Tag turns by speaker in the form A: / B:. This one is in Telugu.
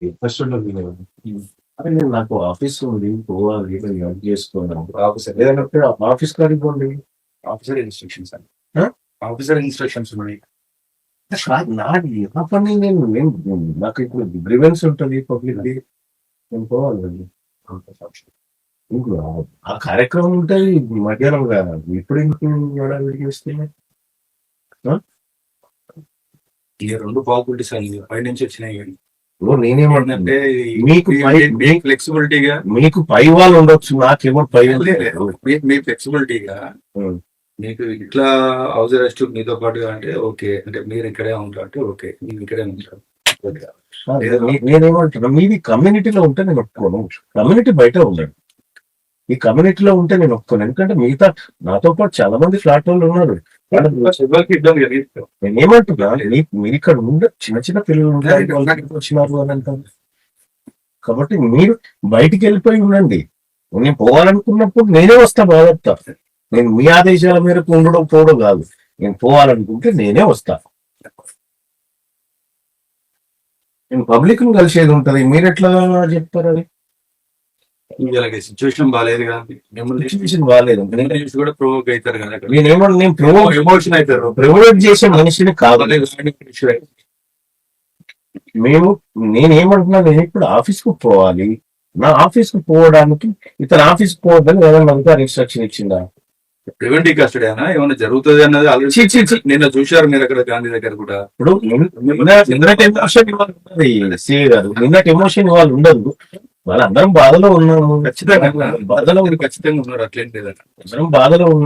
A: ఇంట్రెస్ట్ ఉండదు కదా. అరే నేను నాకు ఆఫీస్ ఉంది పోవాలి నేను వర్క్ చేసుకోవాలి ఆఫీస్ లేదన్నప్పుడు ఆఫీస్ కాడికి పోండి.
B: ఆఫీసర్ ఇన్స్ట్రక్షన్స్ అండి.
A: Huh?
B: ఆఫీసర్ ఇన్స్ట్రక్షన్స్ ఉన్నాయి.
A: కాదు నాది నా పని నేను నాకు ఇప్పుడు గ్రీవెన్స్ ఉంటుంది పబ్లిక్ది నేను పోవాలి. ఇంట్లో ఆ కార్యక్రమం ఉంటుంది మధ్యాహ్నం కాదు ఇప్పుడు ఇంటికి విడికి వస్తే
B: ఈ రెండు పాసిబిలిటీస్ అండి పై నుంచి వచ్చినాయి.
A: నేనేమంటే
B: ఏంటంటే
A: మీకు
B: ఫ్లెక్సిబిలిటీగా
A: మీకు పై వాళ్ళు ఉండొచ్చు నాకేమో పై వాళ్ళు లేరు.
B: మీ ఫ్లెక్సిబిలిటీగా
A: ఉం.
B: మీకు ఇట్లా హౌస్ అరెస్ట్ మీతో పాటుగా అంటే ఓకే, అంటే మీరు ఇక్కడే ఉంటారు అంటే ఓకే, నేను ఇక్కడే ఉంటాను.
A: నేనేమంటున్నా మీది కమ్యూనిటీలో ఉంటే నేను ఒప్పుకోను. కమ్యూనిటీ బయట ఉండండి. ఈ కమ్యూనిటీలో ఉంటే నేను ఒప్పుకోను. ఎందుకంటే మిగతా నాతో పాటు చాలా మంది ఫ్లాట్ వాళ్ళు ఉన్నారు.
B: ఎవరికి ఇబ్బంది కలిగిస్తాం.
A: నేను ఏమంటున్నా మీరు ఇక్కడ ఉండే చిన్న చిన్న పిల్లలు ఉంటారు వాళ్ళకి వచ్చినారు అని అంటారు. కాబట్టి మీరు బయటికి వెళ్ళిపోయి ఉండండి. నేను పోవాలనుకున్నప్పుడు నేనే వస్తా బాధపడతా. నేను మీ ఆదేశాల మేరకు ఉండడం పోవడం కాదు. నేను పోవాలనుకుంటే నేనే వస్తా. నేను పబ్లిక్ ను కలిసేది ఉంటది. మీరు ఎట్లా చెప్తారు అది?
B: వీళ్ళకి సిచ్యువేషన్ బాగాలేదు కదా, మిమ్మల్ని
A: సిచ్యువేషన్ బాగాలేదు.
B: చూసి కూడా ప్రొవోక్ అవుతారు కదా.
A: నేను
B: ఎమోషన్ అవుతారు.
A: ప్రివిలేజ్ చేసే మనిషిని కాదు. నేనేమంటున్నా నేను ఇప్పుడు ఆఫీస్ కు పోవాలి. నా ఆఫీస్ కు పోవడానికి ఇతను ఆఫీస్ కు పోవద్దని ఏదైనా అధికారి ఇన్స్ట్రక్షన్ ఇచ్చిందా?
B: ప్రివెంటివ్ కస్టడీ అయినా ఏమైనా జరుగుతుంది అన్నది ఆల్రెడీ నిన్న చూశారు మీరు అక్కడ గాంధీ దగ్గర కూడా.
A: ఇప్పుడు నిన్నటి ఎమోషన్ ఇవాళ ఉన్నది సిఏ గారు. నిన్నటి ఎమోషన్ ఇవాళ ఉండదు. వాళ్ళందరం బాధలో ఉన్నాము.
B: ఖచ్చితంగా బాధలో ఖచ్చితంగా ఉన్నారు, అట్లేం లేదండి.
A: అందరం బాధలో ఉన్నాం.